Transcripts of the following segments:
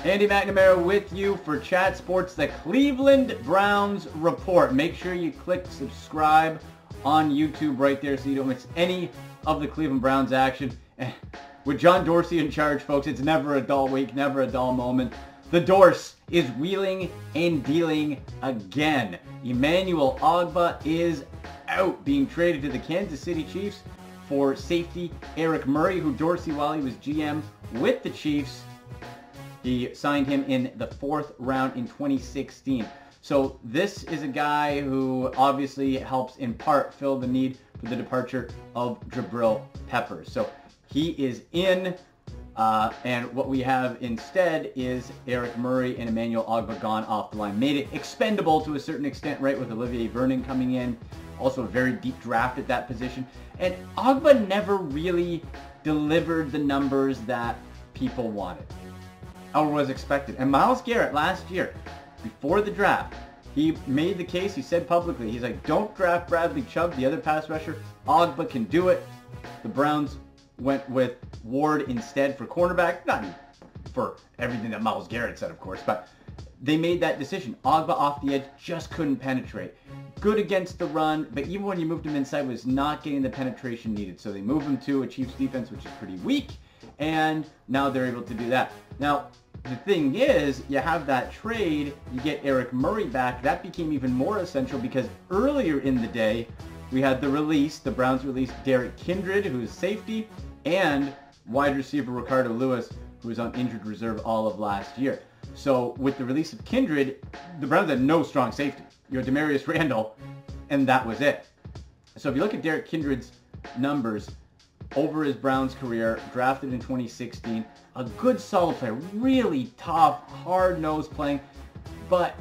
Andy McNamara with you for Chat Sports, the Cleveland Browns Report. Make sure you click subscribe on YouTube right there so you don't miss any of the Cleveland Browns action. With John Dorsey in charge, folks, it's never a dull week, never a dull moment. The Dorse is wheeling and dealing again. Emmanuel Ogbah is out, being traded to the Kansas City Chiefs for safety Eric Murray, who Dorsey, while he was GM with the Chiefs, he signed him in the 4th round in 2016. So this is a guy who obviously helps in part fill the need for the departure of Jabril Peppers. So he is in, and what we have instead is Eric Murray and Emmanuel Ogbah gone off the line. Made it expendable to a certain extent, right, with Olivier Vernon coming in. Also a very deep draft at that position. And Ogbah never really delivered the numbers that people wanted or was expected. And Myles Garrett last year, before the draft, he made the case, he said publicly, he's like, don't draft Bradley Chubb, the other pass rusher. Ogbah can do it. The Browns went with Ward instead for cornerback. Not for everything that Myles Garrett said, of course, but they made that decision. Ogbah off the edge just couldn't penetrate. Good against the run, but even when you moved him inside, was not getting the penetration needed. So they moved him to a Chiefs defense, which is pretty weak, and now they're able to do that. Now, the thing is, you have that trade, you get Eric Murray back. That became even more essential because earlier in the day, we had the Browns released Derrick Kindred, who's safety, and wide receiver Ricardo Lewis, who was on injured reserve all of last year. So with the release of Kindred, the Browns had no strong safety. You had Demarius Randall, and that was it. So if you look at Derrick Kindred's numbers over his Browns career, drafted in 2016, a good solid player, really tough, hard-nosed playing, but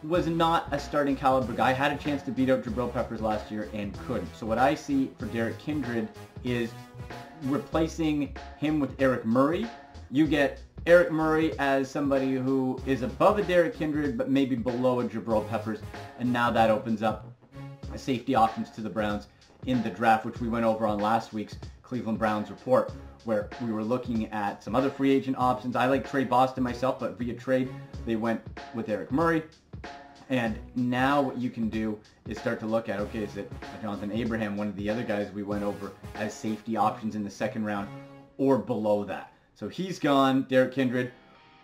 was not a starting caliber guy. Had a chance to beat out Jabril Peppers last year and couldn't. So what I see for Derrick Kindred is replacing him with Eric Murray. You get Eric Murray as somebody who is above a Derrick Kindred, but maybe below a Jabril Peppers, and now that opens up safety options to the Browns in the draft, which we went over on last week's Cleveland Browns Report, where we were looking at some other free agent options. I like trade Boston myself, but via trade, they went with Eric Murray. And now what you can do is start to look at, okay, is it Jonathan Abraham, one of the other guys we went over as safety options in the 2nd round, or below that? So he's gone. Derrick Kindred,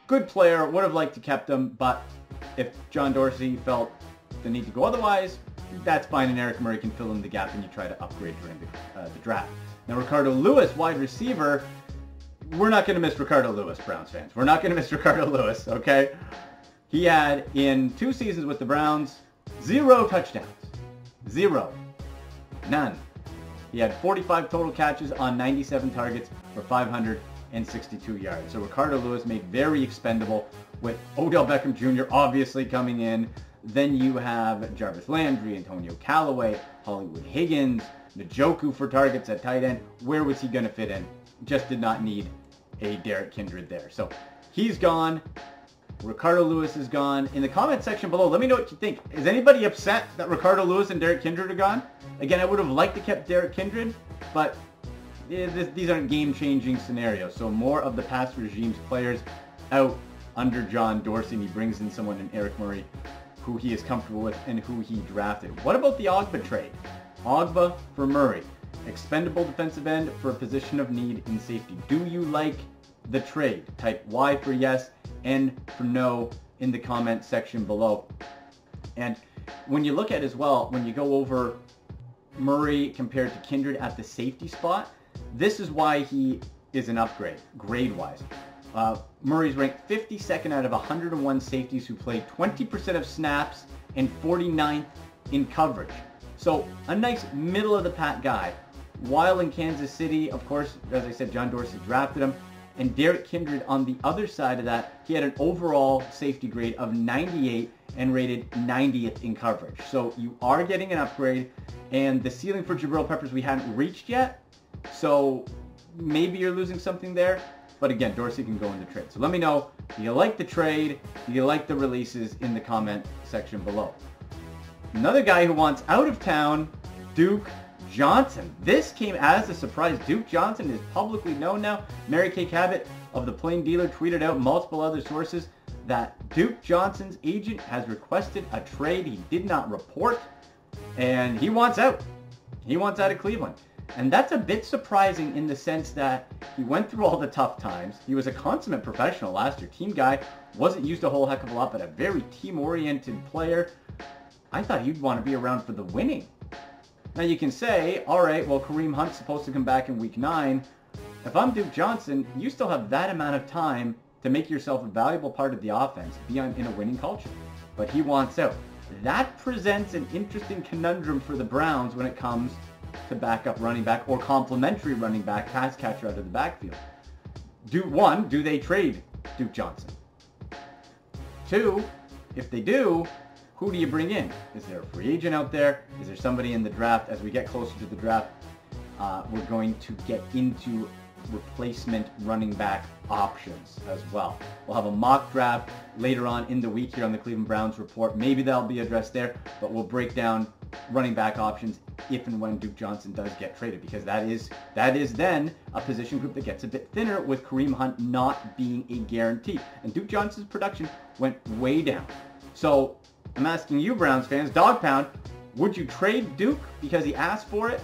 good player, would have liked to kept him, but if John Dorsey felt the need to go otherwise, that's fine, and Eric Murray can fill in the gap and you try to upgrade during the draft. Now Ricardo Lewis, wide receiver, we're not going to miss Ricardo Lewis, Browns fans. We're not going to miss Ricardo Lewis, okay? He had, in 2 seasons with the Browns, 0 touchdowns. 0. None. He had 45 total catches on 97 targets for 562 yards. So Ricardo Lewis made very expendable with Odell Beckham Jr. obviously coming in. Then you have Jarvis Landry, Antonio Callaway, Hollywood Higgins, Njoku for targets at tight end. Where was he going to fit in? Just did not need a Derrick Kindred there. So he's gone. Ricardo Lewis is gone. In the comment section below, let me know what you think. Is anybody upset that Ricardo Lewis and Derrick Kindred are gone? Again, I would have liked to keep Derrick Kindred, but these aren't game-changing scenarios. So more of the past regime's players out under John Dorsey, and he brings in someone in Eric Murray who he is comfortable with and who he drafted. What about the Ogbah trade? Ogbah for Murray. Expendable defensive end for a position of need in safety. Do you like the trade? Type Y for yes, N for no in the comment section below. And when you look at as well, when you go over Murray compared to Kindred at the safety spot, this is why he is an upgrade, grade-wise. Murray's ranked 52nd out of 101 safeties who played 20% of snaps and 49th in coverage. So a nice middle-of-the-pack guy. While in Kansas City, of course, as I said, John Dorsey drafted him. And Derrick Kindred on the other side of that, he had an overall safety grade of 98 and rated 90th in coverage. So you are getting an upgrade, and the ceiling for Jabril Peppers we hadn't reached yet. So maybe you're losing something there. But again, Dorsey can go in the trade. So let me know, do you like the trade? Do you like the releases in the comment section below? Another guy who wants out of town, Duke Johnson. This came as a surprise. Duke Johnson is publicly known now. Mary Kay Cabot of the Plain Dealer tweeted out multiple other sources that Duke Johnson's agent has requested a trade he did not report, and he wants out. He wants out of Cleveland. And that's a bit surprising in the sense that he went through all the tough times. He was a consummate professional last year. Team guy, wasn't used a whole heck of a lot, but a very team-oriented player. I thought he'd want to be around for the winning. Now you can say, all right, well, Kareem Hunt's supposed to come back in week 9. If I'm Duke Johnson, you still have that amount of time to make yourself a valuable part of the offense, be in a winning culture. But he wants out. That presents an interesting conundrum for the Browns when it comes to backup running back or complementary running back, pass catcher out of the backfield. Do they trade Duke Johnson? 2, if they do, who do you bring in? Is there a free agent out there? Is there somebody in the draft? As we get closer to the draft, we're going to get into replacement running back options as well. We'll have a mock draft later on in the week here on the Cleveland Browns Report. Maybe that'll be addressed there, but we'll break down running back options if and when Duke Johnson does get traded, because that is then a position group that gets a bit thinner with Kareem Hunt not being a guarantee. And Duke Johnson's production went way down. So I'm asking you, Browns fans, Dog Pound, would you trade Duke because he asked for it?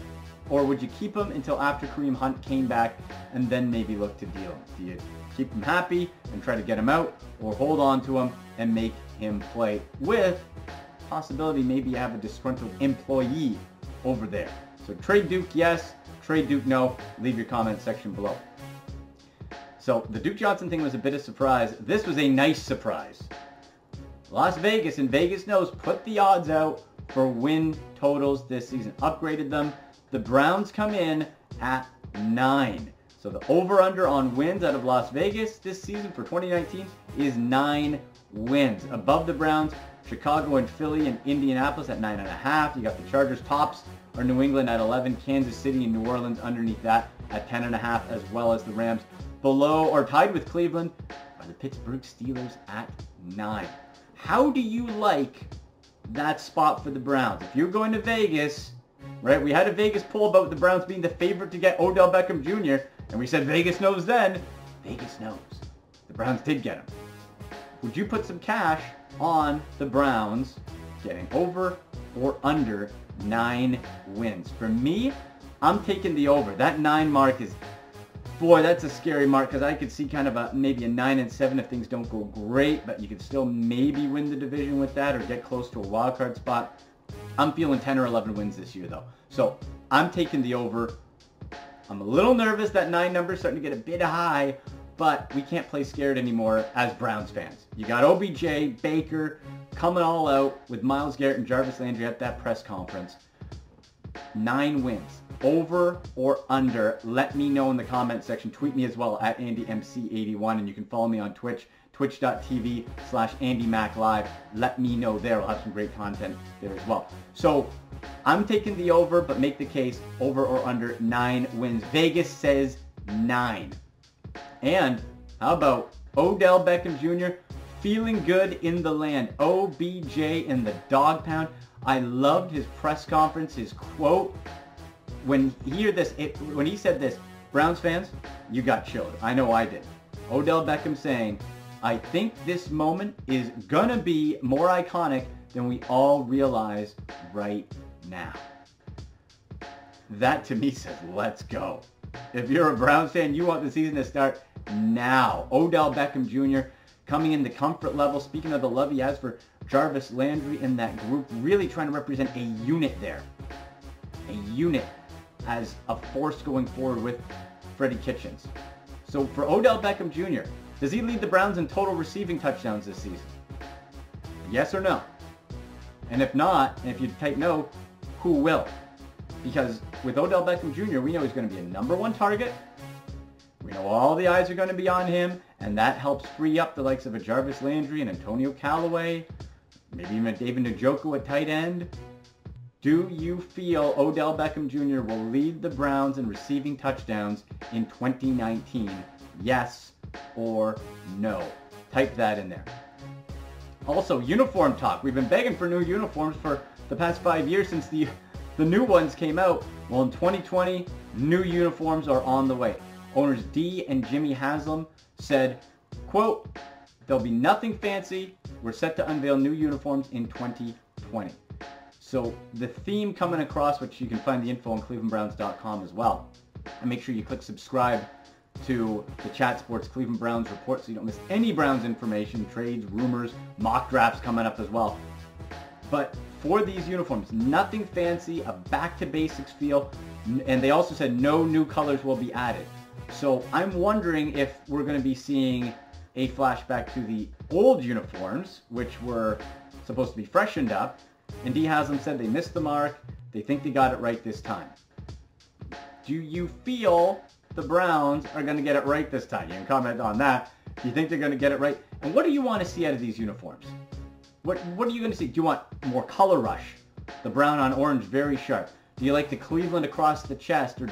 Or would you keep him until after Kareem Hunt came back and then maybe look to deal him? Do you keep him happy and try to get him out, or hold on to him and make him play with possibility maybe you have a disgruntled employee over there? So trade Duke, yes. Trade Duke, no. Leave your comment section below. So the Duke Johnson thing was a bit of a surprise. This was a nice surprise. Las Vegas, and Vegas knows, put the odds out for win totals this season. Upgraded them. The Browns come in at 9. So the over-under on wins out of Las Vegas this season for 2019 is 9 wins. Above the Browns, Chicago and Philly and Indianapolis at 9.5. You got the Chargers. Tops are New England at 11. Kansas City and New Orleans underneath that at 10.5, as well as the Rams. Below, or tied with Cleveland, are the Pittsburgh Steelers at 9. How do you like that spot for the Browns? If you're going to Vegas, right, we had a Vegas poll about the Browns being the favorite to get Odell Beckham Jr., and we said Vegas knows then. Vegas knows. The Browns did get him. Would you put some cash on the Browns getting over or under 9 wins? For me, I'm taking the over. That 9 mark is, boy, that's a scary mark, because I could see kind of maybe a 9-7 if things don't go great, but you could still maybe win the division with that or get close to a wild card spot. I'm feeling 10 or 11 wins this year, though. So I'm taking the over. I'm a little nervous. That 9 number is starting to get a bit high, but we can't play scared anymore as Browns fans. You got OBJ, Baker coming all out with Myles Garrett and Jarvis Landry at that press conference. 9 wins. Over or under? Let me know in the comment section. Tweet me as well at AndyMC81, and you can follow me on Twitch. Twitch.tv/AndyMacLive. Let me know there. I'll have some great content there as well. So I'm taking the over, but make the case over or under 9 wins. Vegas says 9. And how about Odell Beckham Jr. feeling good in the land? OBJ in the Dog Pound. I loved his press conference, his quote. When he said this, Browns fans, you got chilled. I know I did. Odell Beckham saying, I think this moment is gonna be more iconic than we all realize right now. That to me says, let's go. If you're a Browns fan, you want the season to start now. Odell Beckham Jr. coming in the comfort level. Speaking of the love he has for Jarvis Landry in that group, really trying to represent a unit there. A unit as a force going forward with Freddie Kitchens. So for Odell Beckham Jr., does he lead the Browns in total receiving touchdowns this season? Yes or no? And if not, and if you type no, who will? Because with Odell Beckham Jr., we know he's going to be a #1 target. We know all the eyes are going to be on him, and that helps free up the likes of a Jarvis Landry and Antonio Callaway, maybe even a David Njoku at tight end. Do you feel Odell Beckham Jr. will lead the Browns in receiving touchdowns in 2019? Yes or no? Type that in there. Also, uniform talk. We've been begging for new uniforms for the past 5 years since the new ones came out. Well, in 2020, new uniforms are on the way. Owners Dee and Jimmy Haslam said, quote, "There'll be nothing fancy. We're set to unveil new uniforms in 2020. So the theme coming across, which you can find the info on clevelandbrowns.com as well. And make sure you click subscribe to the Chat Sports Cleveland Browns report so you don't miss any Browns information, trades, rumors, mock drafts coming up as well. But for these uniforms, nothing fancy, a back-to-basics feel, and they also said no new colors will be added. So I'm wondering if we're going to be seeing a flashback to the old uniforms, which were supposed to be freshened up, and D. Haslam said they missed the mark. They think they got it right this time. Do you feel the Browns are going to get it right this time? You can comment on that. Do you think they're going to get it right? And what do you want to see out of these uniforms? What are you going to see? Do you want more color rush? The brown on orange, very sharp. Do you like the Cleveland across the chest or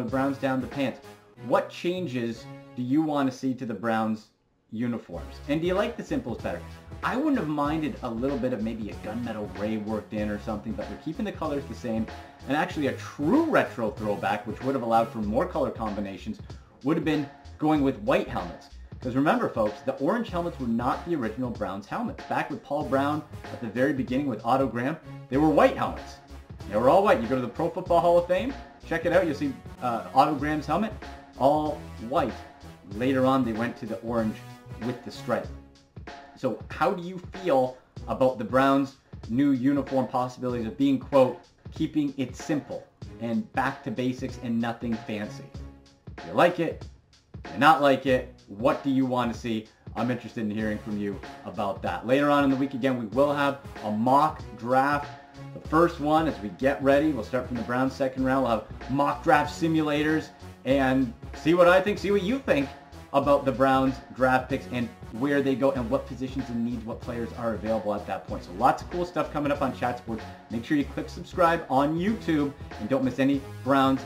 Browns down the pants? What changes do you want to see to the Browns uniforms? And do you like the simples better? I wouldn't have minded a little bit of maybe a gunmetal gray worked in or something, but they're keeping the colors the same. And actually a true retro throwback, which would have allowed for more color combinations, would have been going with white helmets. Because remember, folks, the orange helmets were not the original Browns helmets. Back with Paul Brown at the very beginning with Otto Graham, they were white helmets. They were all white. You go to the Pro Football Hall of Fame, check it out. You'll see Otto Graham's helmet, all white. Later on, they went to the orange with the stripe. So how do you feel about the Browns' new uniform possibilities of being, quote, keeping it simple and back to basics and nothing fancy? Do you like it? Do you not like it? What do you want to see? I'm interested in hearing from you about that. Later on in the week, again, we will have a mock draft. The first one, as we get ready, we'll start from the Browns' second round. We'll have mock draft simulators and see what I think, see what you think about the Browns draft picks and where they go and what positions and needs, what players are available at that point. So lots of cool stuff coming up on Chat Sports. Make sure you click subscribe on YouTube and don't miss any Browns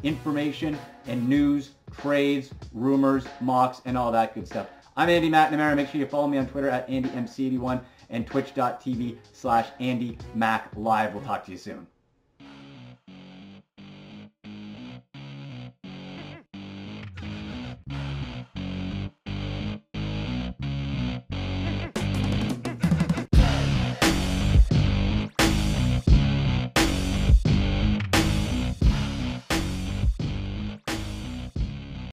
information and news, trades, rumors, mocks, and all that good stuff. I'm Andy McNamara. Make sure you follow me on Twitter at AndyMC81 and twitch.tv/AndyMacLive. We'll talk to you soon.